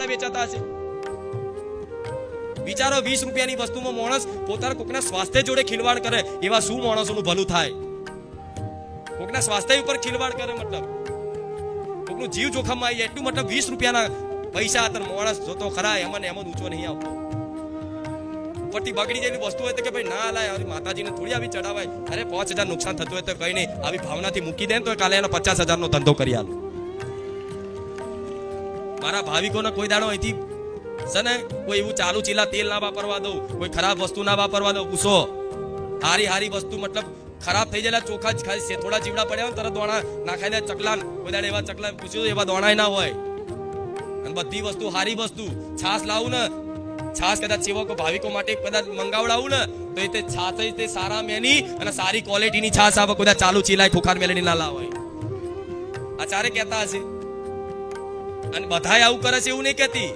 રૂપિયા વેચાતા હશે? વિચારો 20 રૂપિયાની વસ્તુમાં માણસ પોતાના કોકના સ્વાસ્થ્ય જોડે ખિલવાડ કરે, એવા શું માણસોનું ભલું થાય? કોકના સ્વાસ્થ્ય ઉપર ખિલવાડ કરે, મતલબ કોકનું જીવ જોખમમાં આવી જાય એટલું, મતલબ 20 રૂપિયાના પૈસા અત્યારે માણસ જોતો ખરા એમાં એમ ઊંચો નહીં આવતો. ઉપરથી બગડી જેવી વસ્તુ હોય તો કે ભાઈ ના લાય, માતાજીને થોડી આવી ચડાવાય. અરે 5000 નુકસાન થતું હોય તો કઈ નહીં, આવી ભાવનાથી મૂકી દે તો કાલે એનો 50,000 નો ધંધો કરી આલું. મારા ભાવિકોને કોઈ દાડો અહીંથી છે ને કોઈ એવું ચાલુ ચીલા તેલ ના વાપરવા દઉં, કોઈ ખરાબ વસ્તુ ના વાપરવા દઉં. પૂછો હારી વસ્તુ, મતલબ ખરાબ થઈ ગયેલા ચોખા જ ખાય, થોડા જીવડા પડ્યા તરત દોણા નાખાઈ દે. ચકલા કોઈ દાડે એવા ચકલા પૂછ્યું એવા દોણાય ના હોય. અને બધી વસ્તુ હારી વસ્તુ, છાસ લાવું ને, છાસ કદાચ સેવકો ભાવિકો માટે કદાચ મંગાવડાવું ને તો એ તે છાસ તે સારા મેની અને સારી ક્વોલિટીની છાસ આવે. કદાચ ચાલુ ચીલાય ખોખાર મેલડી ના લાવે. આચાર્ય કહેતા હશે અને બધાય આવું કરે છે એવું નહીં કહેતી.